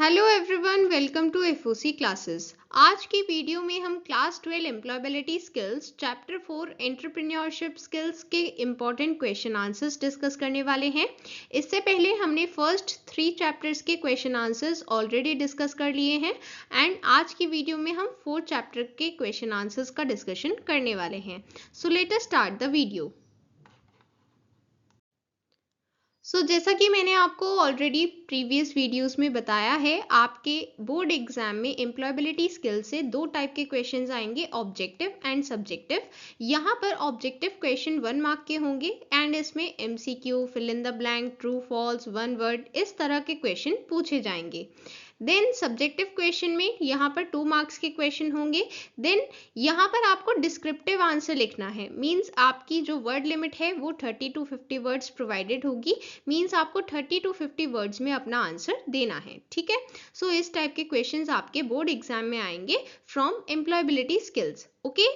Hello everyone, welcome to FOC classes. आज की video में हम class 12 employability skills chapter 4 entrepreneurship skills के इम्पॉर्टेंट क्वेश्चन आंसर्स डिस्कस करने वाले हैं। इससे पहले हमने फर्स्ट 3 चैप्टर्स के क्वेश्चन आंसर्स ऑलरेडी डिस्कस कर लिए हैं एंड आज की वीडियो में हम 4th चैप्टर के क्वेश्चन आंसर्स का डिस्कशन करने वाले हैं। So let us start the video. जैसा कि मैंने आपको ऑलरेडी प्रीवियस वीडियोस में बताया है, आपके बोर्ड एग्जाम में एम्प्लॉयबिलिटी स्किल से 2 टाइप के क्वेश्चंस आएंगे, ऑब्जेक्टिव एंड सब्जेक्टिव। यहाँ पर ऑब्जेक्टिव क्वेश्चन 1 मार्क के होंगे एंड इसमें MCQ, fill in the blank, true false, one word, इस तरह के क्वेश्चन पूछे जाएंगे। देन सब्जेक्टिव क्वेश्चन में यहाँ पर 2 मार्क्स के क्वेश्चन होंगे। देन यहाँ पर आपको डिस्क्रिप्टिव आंसर लिखना है, मीन्स आपकी जो वर्ड लिमिट है वो 30 to 50 वर्ड्स प्रोवाइडेड होगी। मीन्स आपको 30 to 50 वर्ड्स में अपना आंसर देना है, ठीक है। इस टाइप के क्वेश्चंस आपके बोर्ड एग्जाम में आएंगे from employability skills, okay.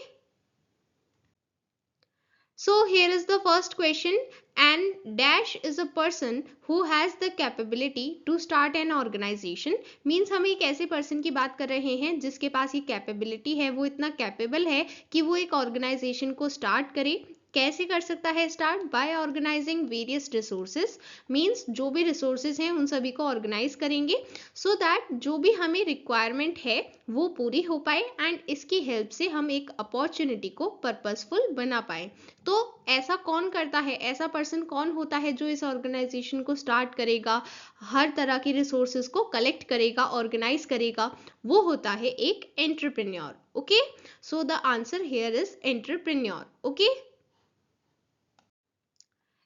So here is the first question. An dash is a person who has the capability to start an organization. Means हम एक ऐसे person की बात कर रहे हैं जिसके पास ये capability है, वो इतना capable है कि वो एक organization को start करे। कैसे कर सकता है start? By organising various resources. Means जो भी रिसोर्सेज हैं उन सभी को ऑर्गेनाइज करेंगे सो दैट जो भी हमें रिक्वायरमेंट है वो पूरी हो पाए एंड इसकी हेल्प से हम एक अपॉर्चुनिटी को पर्पसफुल बना पाए। तो ऐसा कौन करता है, ऐसा पर्सन कौन होता है जो इस ऑर्गेनाइजेशन को स्टार्ट करेगा, हर तरह की रिसोर्सेज को कलेक्ट करेगा, ऑर्गेनाइज करेगा? वो होता है एक entrepreneur, okay. So the answer here is entrepreneur, okay.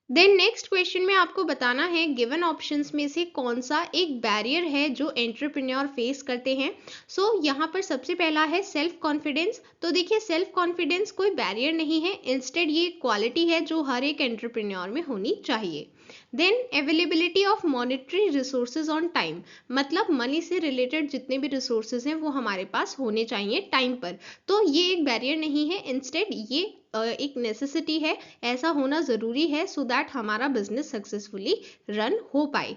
Then next question में आपको बताना है गिवन ऑप्शंस में से कौन सा एक बैरियर है जो एंटरप्रेन्योर फेस करते हैं। यहाँ पर सबसे पहला है सेल्फ कॉन्फिडेंस। तो देखिए, सेल्फ कॉन्फिडेंस कोई बैरियर नहीं है, इंस्टेड ये क्वालिटी है जो हर एक एंटरप्रेन्योर में होनी चाहिए। Then availability of monetary resources on time, मतलब मनी से रिलेटेड जितने भी रिसोर्सेज हैं वो हमारे पास होने चाहिए टाइम पर। तो ये एक बैरियर नहीं है, इंस्टेड ये एक नेसेसिटी है, ऐसा होना ज़रूरी है सो दैट हमारा बिजनेस सक्सेसफुली रन हो पाए।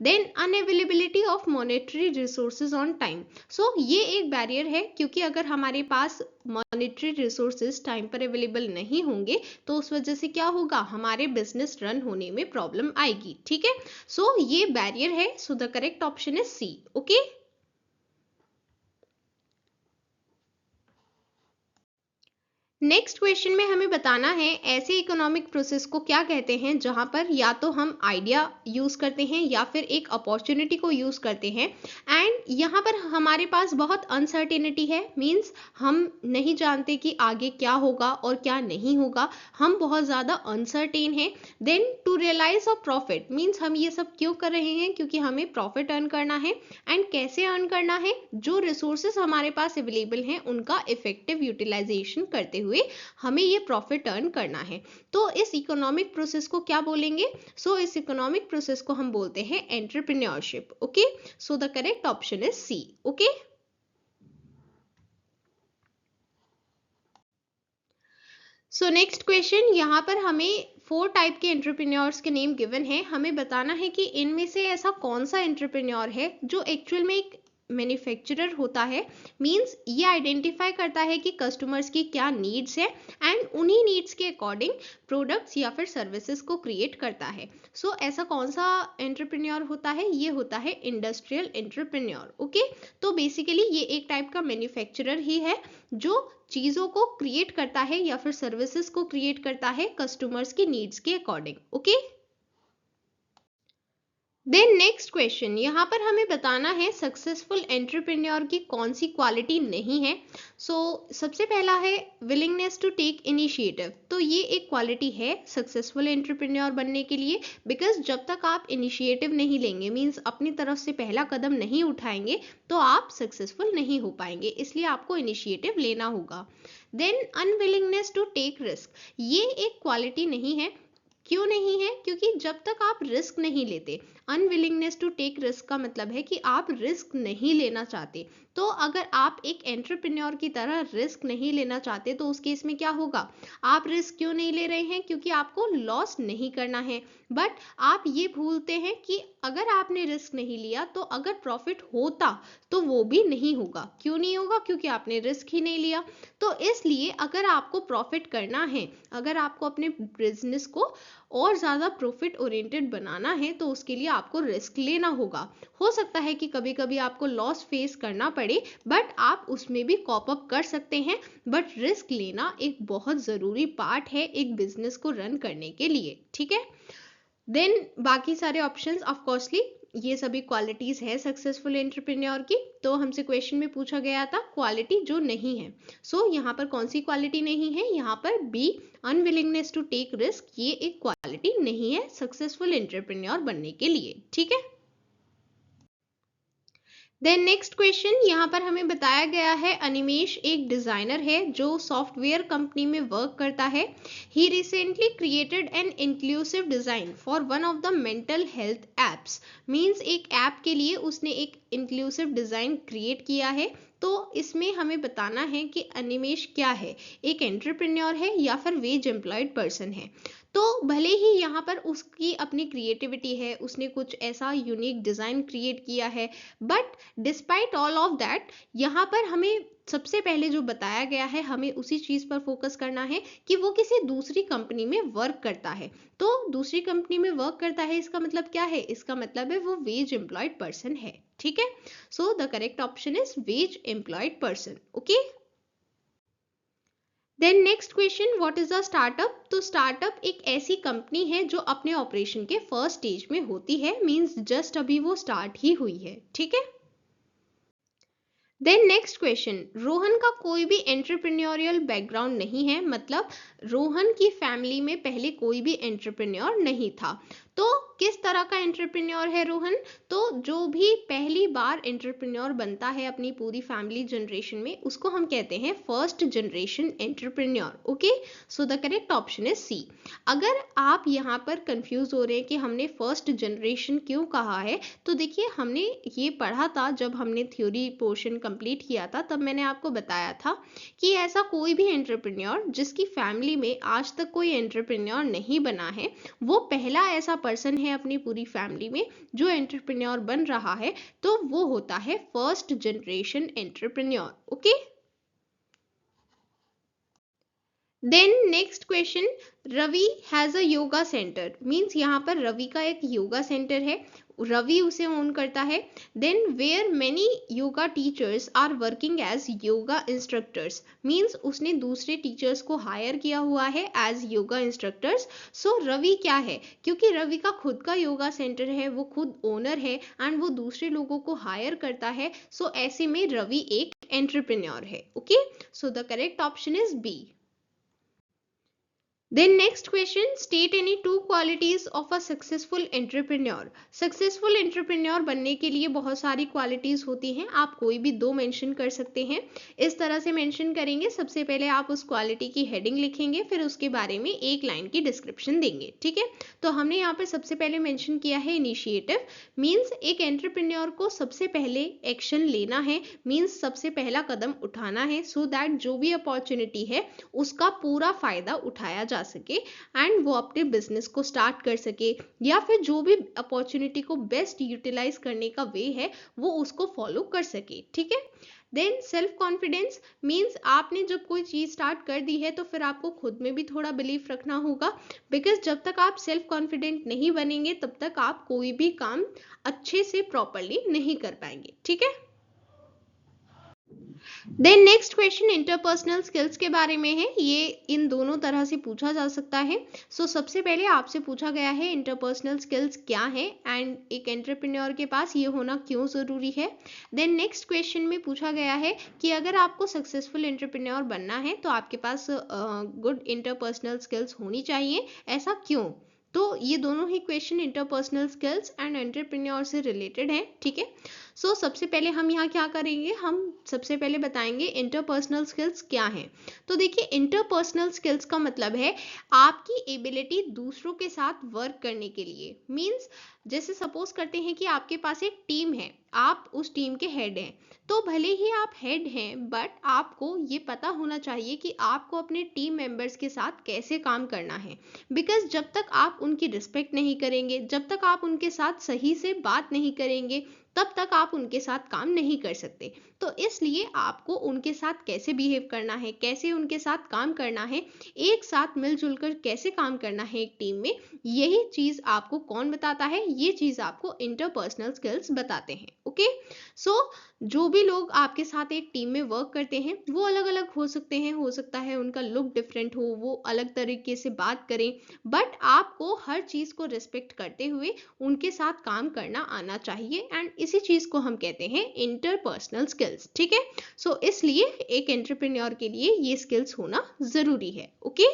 Then unavailability of monetary resources on time. ये एक बैरियर है क्योंकि अगर हमारे पास मॉनेटरी रिसोर्सेज टाइम पर अवेलेबल नहीं होंगे तो उस वजह से क्या होगा, हमारे बिजनेस रन होने में प्रॉब्लम आएगी, ठीक है। ये बैरियर है, so the correct option is C, okay. Next question में हमें बताना है ऐसे इकोनॉमिक प्रोसेस को क्या कहते हैं जहां पर या तो हम आइडिया यूज करते हैं या फिर एक अपॉर्चुनिटी को यूज करते हैं एंड यहाँ पर हमारे पास बहुत अनसर्टेनिटी है। मींस हम नहीं जानते कि आगे क्या होगा और क्या नहीं होगा, हम बहुत ज़्यादा अनसर्टेन हैं। Then to realise a profit, means हम ये सब क्यों कर रहे हैं, क्योंकि हमें प्रॉफिट अर्न करना है। एंड कैसे अर्न करना है, जो रिसोर्सेज हमारे पास अवेलेबल हैं उनका इफेक्टिव यूटिलाइजेशन करते हुए हमें ये प्रॉफिट अर्न करना है। तो इस इकोनॉमिक प्रोसेस को क्या बोलेंगे? इस इकोनॉमिक प्रोसेस को हम बोलते हैं entrepreneurship, okay. The correct option is C, okay. Next question, यहाँ पर हमें 4 टाइप के एंटरप्रेन्योर्स के नेम गिवन है। हमें बताना है कि इनमें से ऐसा कौन सा एंटरप्रेन्योर है जो एक्चुअल में एक मैन्युफैक्चरर होता है। मींस ये आइडेंटिफाई करता है कि कस्टमर्स की क्या नीड्स है एंड उन्हीं नीड्स के अकॉर्डिंग प्रोडक्ट्स या फिर सर्विसेज को क्रिएट करता है। ऐसा कौन सा एंटरप्रेन्योर होता है? ये होता है इंडस्ट्रियल एंटरप्रेन्योर, ओके। तो बेसिकली ये एक टाइप का मैन्युफैक्चरर ही है जो चीज़ों को क्रिएट करता है या फिर सर्विसेज को क्रिएट करता है कस्टमर्स की नीड्स के according, okay. Then next question, यहाँ पर हमें बताना है सक्सेसफुल एंटरप्रेन्योर की कौन सी क्वालिटी नहीं है। सबसे पहला है विलिंगनेस टू टेक इनिशिएटिव। तो ये एक क्वालिटी है सक्सेसफुल एंटरप्रेन्योर बनने के लिए, बिकॉज जब तक आप इनिशिएटिव नहीं लेंगे, मीन्स अपनी तरफ से पहला कदम नहीं उठाएंगे, तो आप सक्सेसफुल नहीं हो पाएंगे, इसलिए आपको इनिशिएटिव लेना होगा। Then unwillingness to take risk, ये एक क्वालिटी नहीं है, क्यों नहीं है? क्योंकि जब तक आप रिस्क नहीं लेते, अनविलिंगनेस टू टेक रिस्क का मतलब है कि आप रिस्क नहीं लेना चाहते। तो अगर आप एक एंटरप्रेन्योर की तरह रिस्क नहीं लेना चाहते तो उस केस में क्या होगा? आप रिस्क क्यों नहीं ले रहे हैं? क्योंकि आपको लॉस नहीं करना है। बट आप ये भूलते हैं कि अगर आपने रिस्क नहीं लिया तो अगर प्रॉफिट होता तो वो भी नहीं होगा। क्यों नहीं होगा? क्योंकि आपने रिस्क ही नहीं लिया। तो इसलिए अगर आपको प्रॉफिट करना है, अगर आपको अपने बिजनेस को और ज़्यादा प्रॉफिट ओरिएंटेड बनाना है तो उसके लिए आपको रिस्क लेना होगा। हो सकता है कि कभी कभी आपको लॉस फेस करना पड़े, बट आप उसमें भी कॉप अप कर सकते हैं। बट रिस्क लेना एक बहुत ज़रूरी पार्ट है एक बिजनेस को रन करने के लिए, ठीक है। देन बाकी सारे ऑप्शंस ऑफ कोर्सली ये सभी क्वालिटीज है सक्सेसफुल एंटरप्रेन्योर की। तो हमसे क्वेश्चन में पूछा गया था क्वालिटी जो नहीं है। सो यहाँ पर कौन सी क्वालिटी नहीं है? यहाँ पर B, unwillingness to take risk, ये एक क्वालिटी नहीं है सक्सेसफुल एंटरप्रेन्योर बनने के लिए, ठीक है। देन नेक्स्ट क्वेश्चन, यहाँ पर हमें बताया गया है अनिमेश एक डिजाइनर है जो सॉफ्टवेयर कंपनी में वर्क करता है। He recently created an inclusive design for one of the mental health apps. Means एक ऐप के लिए उसने एक इंक्लूसिव डिजाइन क्रिएट किया है। तो इसमें हमें बताना है कि अनिमेश क्या है, एक एंटरप्रेन्योर है या फिर वेज एम्प्लॉयड पर्सन है। तो भले ही यहाँ पर उसकी अपनी क्रिएटिविटी है, उसने कुछ ऐसा यूनिक डिजाइन क्रिएट किया है, but despite all of that यहाँ पर हमें सबसे पहले जो बताया गया है हमें उसी चीज पर फोकस करना है कि वो किसी दूसरी कंपनी में वर्क करता है। तो दूसरी कंपनी में वर्क करता है इसका मतलब क्या है? इसका मतलब है वो वेज एम्प्लॉयड पर्सन है, ठीक है। So the correct option is wage employed person, okay. Then next question, what is a startup? तो स्टार्टअप एक ऐसी कंपनी है जो अपने ऑपरेशन के फर्स्ट स्टेज में होती है। मींस जस्ट अभी वो स्टार्ट ही हुई है, ठीक है। देन नेक्स्ट क्वेश्चन, रोहन का कोई भी एंटरप्रेन्योरियल बैकग्राउंड नहीं है, मतलब रोहन की फैमिली में पहले कोई भी एंटरप्रेन्योर नहीं था। तो किस तरह का एंटरप्रेन्योर है रोहन? तो जो भी पहली बार एंटरप्रेन्योर बनता है अपनी पूरी फैमिली जनरेशन में उसको हम कहते हैं first generation entrepreneur, okay. So the correct option is C. अगर आप यहाँ पर कंफ्यूज हो रहे हैं कि हमने फर्स्ट जनरेशन क्यों कहा है, तो देखिए हमने ये पढ़ा था जब हमने थ्योरी पोर्शन कंप्लीट किया था, तब मैंने आपको बताया था कि ऐसा कोई भी एंटरप्रेन्योर जिसकी फैमिली में आज तक कोई एंटरप्रेन्योर नहीं बना है, वो पहला ऐसा पर्सन है अपनी पूरी फैमिली में जो एंटरप्रेन्योर बन रहा है, तो वो होता है first generation entrepreneur, okay. Then next question, Ravi has a yoga centre. Means यहाँ पर रवि का एक योगा सेंटर है, रवि उसे ओन करता है। Then where many yoga teachers are working as yoga instructors. Means उसने दूसरे टीचर्स को हायर किया हुआ है as yoga instructors. So Ravi क्या है? क्योंकि रवि का खुद का योगा सेंटर है, वो खुद ओनर है एंड वो दूसरे लोगों को हायर करता है। सो ऐसे में रवि एक एंटरप्रेन्योर है, okay. So the correct option is B. Then next question, state any two qualities of a successful entrepreneur. Successful entrepreneur बनने के लिए बहुत सारी qualities होती हैं, आप कोई भी दो mention कर सकते हैं। इस तरह से mention करेंगे, सबसे पहले आप उस quality की heading लिखेंगे, फिर उसके बारे में एक line की description देंगे, ठीक है। तो हमने यहाँ पर सबसे पहले mention किया है initiative, means एक entrepreneur को सबसे पहले action लेना है, means सबसे पहला कदम उठाना है, so that जो भी opportunity है उसका पूरा फायदा उठाया जा सके एंड वो अपने बिजनेस को स्टार्ट कर सके, या फिर जो भी अपॉर्चुनिटी को बेस्ट यूटिलाइज करने का वे है वो उसको फॉलो कर सके, ठीक है। देन सेल्फ कॉन्फिडेंस मीन्स आपने जब कोई चीज स्टार्ट कर दी है तो फिर आपको खुद में भी थोड़ा बिलीफ रखना होगा, बिकॉज जब तक आप सेल्फ कॉन्फिडेंट नहीं बनेंगे तब तक आप कोई भी काम अच्छे से प्रॉपरली नहीं कर पाएंगे, ठीक है। Then next question interpersonal skills के बारे में है, ये इन दोनों तरह से पूछा जा सकता है। सो सबसे पहले आपसे पूछा गया है इंटरपर्सनल स्किल्स क्या है एंड एक एंटरप्रेन्योर के पास ये होना क्यों जरूरी है। देन नेक्स्ट क्वेश्चन में पूछा गया है कि अगर आपको सक्सेसफुल एंटरप्रेन्योर बनना है तो आपके पास गुड इंटरपर्सनल स्किल्स होनी चाहिए, ऐसा क्यों। तो ये दोनों ही question interpersonal skills and entrepreneur से रिलेटेड है, ठीक है। सो सबसे पहले हम यहाँ क्या करेंगे, हम सबसे पहले बताएंगे इंटरपर्सनल स्किल्स क्या हैं। तो देखिए इंटरपर्सनल स्किल्स का मतलब है आपकी एबिलिटी दूसरों के साथ वर्क करने के लिए। मीन्स जैसे सपोज करते हैं कि आपके पास एक टीम है, आप उस टीम के हेड हैं, तो भले ही आप हेड हैं बट आपको ये पता होना चाहिए कि आपको अपने टीम मेंबर्स के साथ कैसे काम करना है। बिकॉज जब तक आप उनकी रिस्पेक्ट नहीं करेंगे, जब तक आप उनके साथ सही से बात नहीं करेंगे, तब तक आप उनके साथ काम नहीं कर सकते। तो इसलिए आपको उनके साथ कैसे बिहेव करना है, कैसे उनके साथ काम करना है, एक साथ मिलजुल कर कैसे काम करना है एक टीम में, यही चीज आपको कौन बताता है, ये चीज आपको इंटरपर्सनल स्किल्स बताते हैं। ओके, सो जो भी लोग आपके साथ एक टीम में वर्क करते हैं वो अलग अलग हो सकते हैं, हो सकता है उनका लुक डिफरेंट हो, वो अलग तरीके से बात करें, बट आपको हर चीज को रिस्पेक्ट करते हुए उनके साथ काम करना आना चाहिए। एंड इसी चीज को हम कहते हैं इंटरपर्सनल स्किल्स। ठीक है, सो इसलिए एक एंटरप्रेन्योर के लिए ये स्किल्स होना जरूरी है। ओके,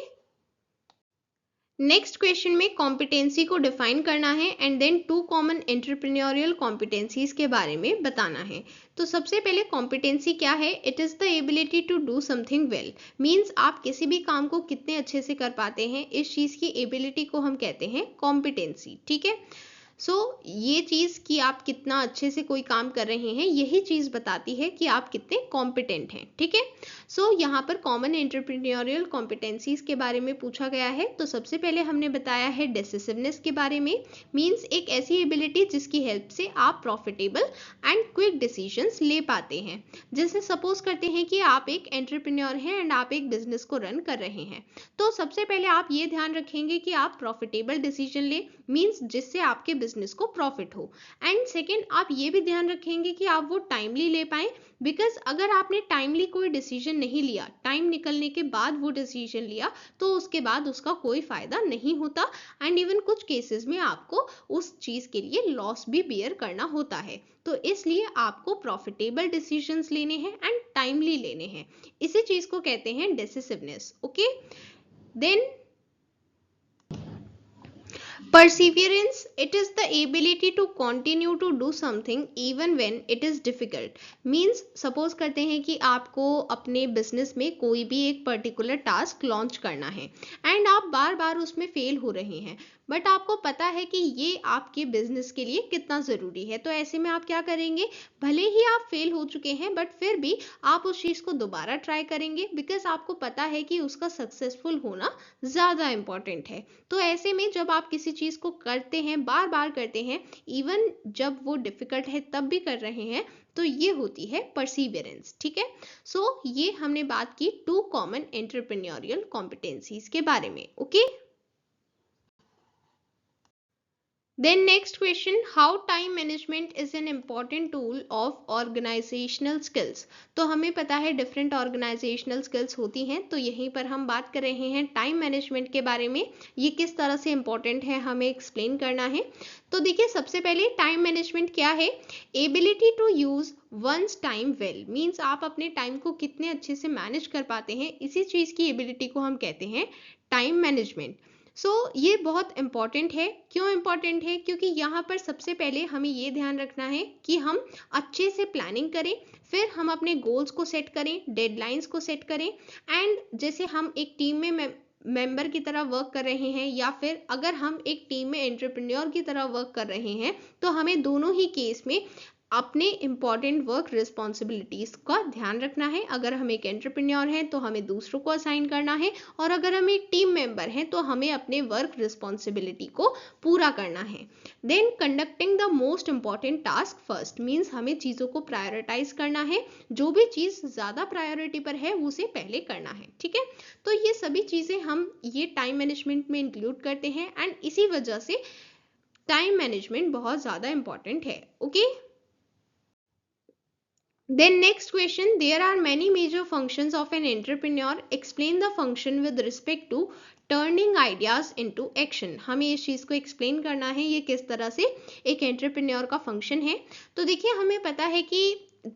नेक्स्ट क्वेश्चन में कॉम्पिटेंसी को डिफाइन करना है and then 2 common entrepreneurial competencies के बारे में बताना है। तो सबसे पहले कॉम्पिटेंसी क्या है, it is the ability to do something well. Means आप किसी भी काम को कितने अच्छे से कर पाते हैं, इस चीज की एबिलिटी को हम कहते हैं कॉम्पिटेंसी। ठीक है, सो ये चीज कि आप कितना अच्छे से कोई काम कर रहे हैं, यही चीज बताती है कि आप कितने कॉम्पिटेंट हैं। ठीक है, सो यहाँ पर कॉमन एंटरप्रेन्योरियल कॉम्पिटेंसीज के बारे में पूछा गया है। तो सबसे पहले हमने बताया है डिसिसिवनेस के बारे में। मीन्स एक ऐसी एबिलिटी जिसकी हेल्प से आप प्रॉफिटेबल एंड क्विक डिसीजंस ले पाते हैं। जैसे सपोज करते हैं कि आप एक एंटरप्रेन्योर हैं एंड आप एक बिजनेस को रन कर रहे हैं, तो सबसे पहले आप ये ध्यान रखेंगे कि आप प्रॉफिटेबल डिसीजन ले, मीन्स जिससे आपके बिजनेस को प्रॉफिट हो। एंड सेकेंड, आप ये भी ध्यान रखेंगे कि आप वो टाइमली ले पाए। बिकॉज अगर आपने टाइमली कोई डिसीजन नहीं लिया, टाइम निकलने के बाद वो डिसीजन लिया, तो उसके बाद उसका कोई फायदा नहीं होता। एंड इवन कुछ केसेस में आपको उस चीज के लिए लॉस भी बियर करना होता है। तो इसलिए आपको प्रॉफिटेबल डिसीजंस लेने हैं एंड टाइमली लेने हैं। इसी चीज को कहते हैं decisiveness. Okay, then perseverance, it is the ability to continue to do something even when it is difficult. Means suppose करते हैं कि आपको अपने बिजनेस में कोई भी एक पर्टिकुलर टास्क लॉन्च करना है एंड आप बार बार उसमें फेल हो रहे हैं, बट आपको पता है कि ये आपके बिजनेस के लिए कितना ज़रूरी है। तो ऐसे में आप क्या करेंगे, भले ही आप फेल हो चुके हैं बट फिर भी आप उस चीज़ को दोबारा ट्राई करेंगे, बिकॉज आपको पता है कि उसका सक्सेसफुल होना ज़्यादा इम्पॉर्टेंट है। तो ऐसे में जब आप किसी चीज़ को करते हैं, बार बार करते हैं, इवन जब वो डिफ़िकल्ट है तब भी कर रहे हैं, तो ये होती है परसीवियरेंस। ठीक है, सो ये हमने बात की 2 कॉमन एंटरप्रेन्योरियल कॉम्पिटेंसीज के बारे में। Okay, then next question, how time management is an important tool of organizational skills। तो हमें पता है डिफरेंट ऑर्गेनाइजेशनल स्किल्स होती हैं, तो यहीं पर हम बात कर रहे हैं टाइम मैनेजमेंट के बारे में। ये किस तरह से इंपॉर्टेंट है हमें एक्सप्लेन करना है। तो देखिए सबसे पहले टाइम मैनेजमेंट क्या है, ability to use one's time well. Means आप अपने टाइम को कितने अच्छे से मैनेज कर पाते हैं, इसी चीज़ की एबिलिटी को हम कहते हैं टाइम मैनेजमेंट। ये बहुत इंपॉर्टेंट है। क्यों इंपॉर्टेंट है, क्योंकि यहाँ पर सबसे पहले हमें ये ध्यान रखना है कि हम अच्छे से प्लानिंग करें, फिर हम अपने गोल्स को सेट करें, डेडलाइंस को सेट करें। एंड जैसे हम एक टीम में मेंबर की तरह वर्क कर रहे हैं, या फिर अगर हम एक टीम में एंटरप्रेन्योर की तरह वर्क कर रहे हैं, तो हमें दोनों ही केस में अपने इंपॉर्टेंट वर्क रिस्पॉन्सिबिलिटीज का ध्यान रखना है। अगर हम एक एंटरप्रेन्योर हैं तो हमें दूसरों को असाइन करना है, और अगर हम एक टीम मेंबर हैं तो हमें अपने वर्क रिस्पॉन्सिबिलिटी को पूरा करना है। Then conducting the most important task first. Means हमें चीज़ों को प्रायोरिटाइज करना है, जो भी चीज़ ज़्यादा प्रायोरिटी पर है उसे पहले करना है। ठीक है, तो ये सभी चीज़ें हम ये टाइम मैनेजमेंट में इंक्लूड करते हैं, एंड इसी वजह से टाइम मैनेजमेंट बहुत ज़्यादा इंपॉर्टेंट है। Okay, then next question, there are many major functions of an entrepreneur, explain the function with respect to turning ideas into action. हमें इस चीज़ को एक्सप्लेन करना है, ये किस तरह से एक एंटरप्रेन्योर का फंक्शन है। तो देखिए हमें पता है कि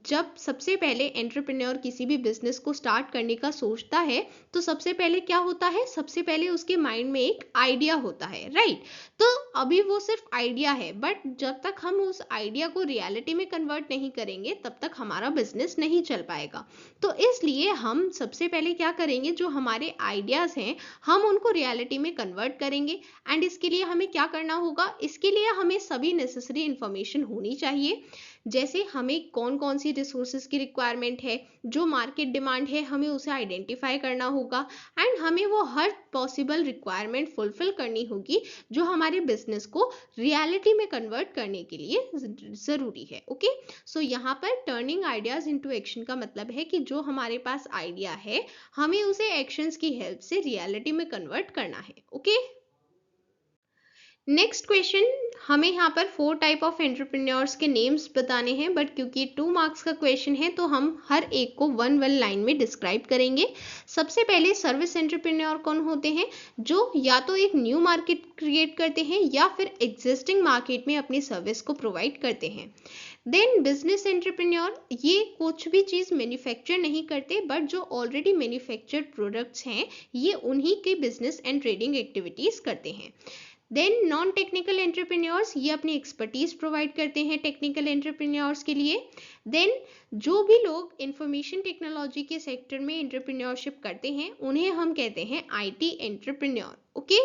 जब सबसे पहले एंटरप्रेन्योर किसी भी बिजनेस को स्टार्ट करने का सोचता है तो सबसे पहले क्या होता है, सबसे पहले उसके माइंड में एक आइडिया होता है, राइट। तो अभी वो सिर्फ आइडिया है, बट जब तक हम उस आइडिया को रियलिटी में कन्वर्ट नहीं करेंगे तब तक हमारा बिजनेस नहीं चल पाएगा। तो इसलिए हम सबसे पहले क्या करेंगे, जो हमारे आइडियाज हैं हम उनको रियलिटी में कन्वर्ट करेंगे। एंड इसके लिए हमें क्या करना होगा, इसके लिए हमें सभी नेसेसरी इंफॉर्मेशन होनी चाहिए, जैसे हमें कौन कौन सी रिसोर्सेज की रिक्वायरमेंट है, जो मार्केट डिमांड है हमें उसे आइडेंटिफाई करना होगा, एंड हमें वो हर पॉसिबल रिक्वायरमेंट फुलफिल करनी होगी जो हमारे बिजनेस को रियलिटी में कन्वर्ट करने के लिए ज़रूरी है। ओके, सो यहाँ पर टर्निंग आइडियाज इनटू एक्शन का मतलब है कि जो हमारे पास आइडिया है हमें उसे एक्शंस की हेल्प से रियलिटी में कन्वर्ट करना है। ओके, नेक्स्ट क्वेश्चन, हमें यहाँ पर 4 टाइप ऑफ एंटरप्रेन्योर्स के नेम्स बताने हैं, बट क्योंकि 2 मार्क्स का क्वेश्चन है तो हम हर एक को वन लाइन में डिस्क्राइब करेंगे। सबसे पहले सर्विस एंटरप्रेन्योर कौन होते हैं, जो या तो एक न्यू मार्केट क्रिएट करते हैं या फिर एग्जिस्टिंग मार्केट में अपनी सर्विस को प्रोवाइड करते हैं। देन बिजनेस एंटरप्रेन्योर, ये कुछ भी चीज़ मैन्युफैक्चर नहीं करते, बट जो ऑलरेडी मैन्युफैक्चर्ड प्रोडक्ट्स हैं ये उन्हीं के बिजनेस एंड ट्रेडिंग एक्टिविटीज़ करते हैं। देन नॉन टेक्निकल एंटरप्रेन्योर्स, ये अपनी एक्सपर्टीज प्रोवाइड करते हैं टेक्निकल एंटरप्रेन्योर्स के लिए। देन जो भी लोग इंफॉर्मेशन टेक्नोलॉजी के सेक्टर में एंटरप्रेन्योरशिप करते हैं उन्हें हम कहते हैं IT entrepreneur. Okay,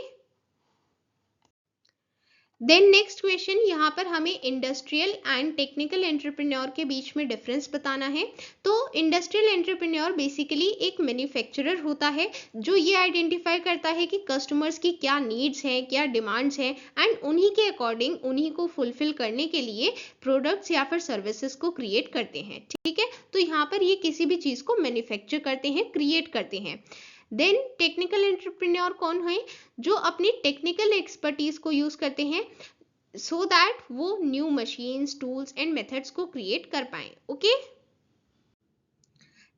then next question, यहाँ पर हमें इंडस्ट्रियल एंड टेक्निकल एंटरप्रेन्योर के बीच में डिफरेंस बताना है। तो इंडस्ट्रियल एंटरप्रेन्योर बेसिकली एक मैन्युफैक्चरर होता है जो ये आइडेंटिफाई करता है कि कस्टमर्स की क्या नीड्स हैं, क्या डिमांड्स हैं, एंड उन्हीं के अकॉर्डिंग उन्हीं को फुलफिल करने के लिए प्रोडक्ट्स या फिर सर्विसेज को क्रिएट करते हैं। ठीक है, तो यहाँ पर ये किसी भी चीज़ को मैन्युफैक्चर करते हैं, क्रिएट करते हैं। देन टेक्निकल एंटरप्रेन्योर कौन है, जो अपनी टेक्निकल एक्सपर्टीज को यूज करते हैं सो दैट वो new machines, tools and methods को क्रिएट कर पाए। ओके,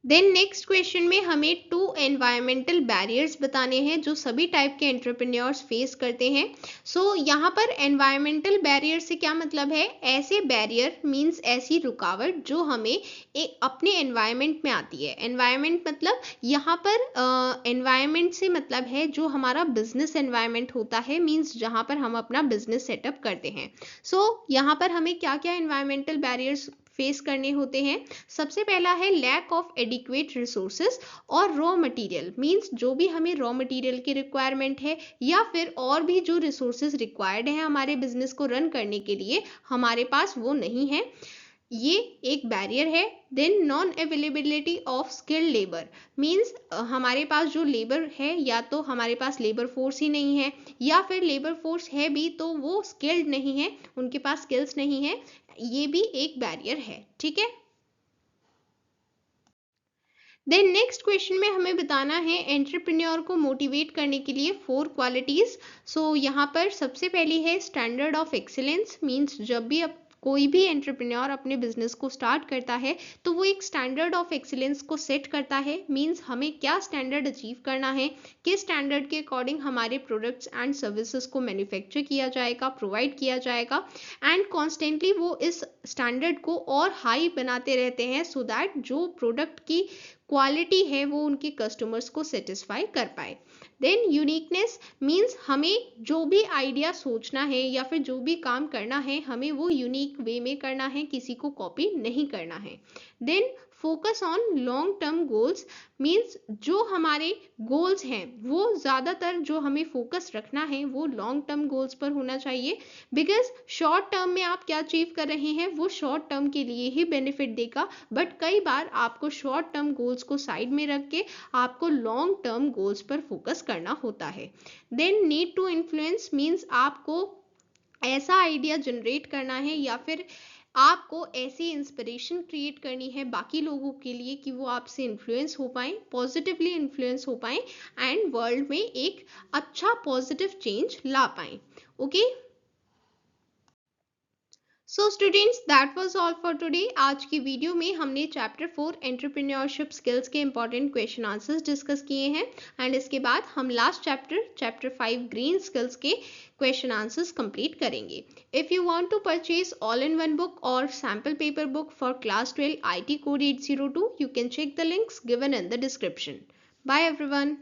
देन नेक्स्ट क्वेश्चन में हमें 2 एनवायरमेंटल बैरियर्स बताने हैं जो सभी टाइप के एंटरप्रेन्योर्स फेस करते हैं। सो यहाँ पर एनवायरमेंटल बैरियर से क्या मतलब है, ऐसे बैरियर मींस ऐसी रुकावट जो हमें एक अपने एनवायरमेंट में आती है। एनवायरमेंट मतलब यहाँ पर एनवायरमेंट से मतलब है जो हमारा बिजनेस एनवायरमेंट होता है, मींस जहाँ पर हम अपना बिजनेस सेटअप करते हैं। सो यहाँ पर हमें क्या क्या एनवायरमेंटल बैरियर्स फेस करने होते हैं। सबसे पहला है लैक ऑफ एडिक्वेट रिसोर्सेज और रॉ मटेरियल, मींस जो भी हमें रॉ मटेरियल की रिक्वायरमेंट है या फिर और भी जो रिसोर्सेज रिक्वायर्ड है हमारे बिजनेस को रन करने के लिए हमारे पास वो नहीं है, ये एक बैरियर है। Then non availability of skilled labour, means हमारे पास जो लेबर है या तो हमारे पास लेबर फोर्स ही नहीं है या फिर लेबर फोर्स है भी तो वो स्किल्ड नहीं है, उनके पास स्किल्स नहीं है, ये भी एक बैरियर है। ठीक है, देन नेक्स्ट क्वेश्चन में हमें बताना है एंटरप्रेन्योर को मोटिवेट करने के लिए 4 क्वालिटीज। सो यहाँ पर सबसे पहली है स्टैंडर्ड ऑफ एक्सीलेंस, मींस जब भी कोई भी एंटरप्रेन्योर अपने बिजनेस को स्टार्ट करता है तो वो एक स्टैंडर्ड ऑफ एक्सीलेंस को सेट करता है, मींस हमें क्या स्टैंडर्ड अचीव करना है, किस स्टैंडर्ड के अकॉर्डिंग हमारे प्रोडक्ट्स एंड सर्विसेज को मैन्युफैक्चर किया जाएगा, प्रोवाइड किया जाएगा, एंड कॉन्स्टेंटली वो इस स्टैंडर्ड को और हाई बनाते रहते हैं सो दैट जो प्रोडक्ट की क्वालिटी है वो उनके कस्टमर्स को सेटिस्फाई कर पाए। देन यूनिकनेस मींस हमें जो भी आइडिया सोचना है या फिर जो भी काम करना है हमें वो यूनिक वे में करना है, किसी को कॉपी नहीं करना है। Then focus on long term goals, means जो हमारे गोल्स हैं वो ज़्यादातर जो हमें फोकस रखना है वो लॉन्ग टर्म गोल्स पर होना चाहिए, बिकॉज शॉर्ट टर्म में आप क्या अचीव कर रहे हैं वो शॉर्ट टर्म के लिए ही बेनिफिट देगा, बट कई बार आपको शॉर्ट टर्म गोल्स को साइड में रख के आपको लॉन्ग टर्म गोल्स पर फोकस करना होता है। Then need to influence means आपको ऐसा आइडिया जनरेट करना है या फिर आपको ऐसी इंस्पिरेशन क्रिएट करनी है बाकी लोगों के लिए कि वो आपसे इन्फ्लुएंस हो पाए, पॉजिटिवली इन्फ्लुएंस हो पाए एंड वर्ल्ड में एक अच्छा पॉजिटिव चेंज ला पाए। Okay, so students that was all for today. आज की वीडियो में हमने चैप्टर 4 एंटरप्रेन्योरशिप स्किल्स के इंपॉर्टेंट क्वेश्चन आंसर्स डिस्कस किए हैं एंड इसके बाद हम लास्ट चैप्टर 5 ग्रीन स्किल्स के क्वेश्चन आंसर्स कंप्लीट करेंगे। If you want to purchase all in one book और sample paper book for class 12 IT code 802, you can check the links given in the description. Bye everyone.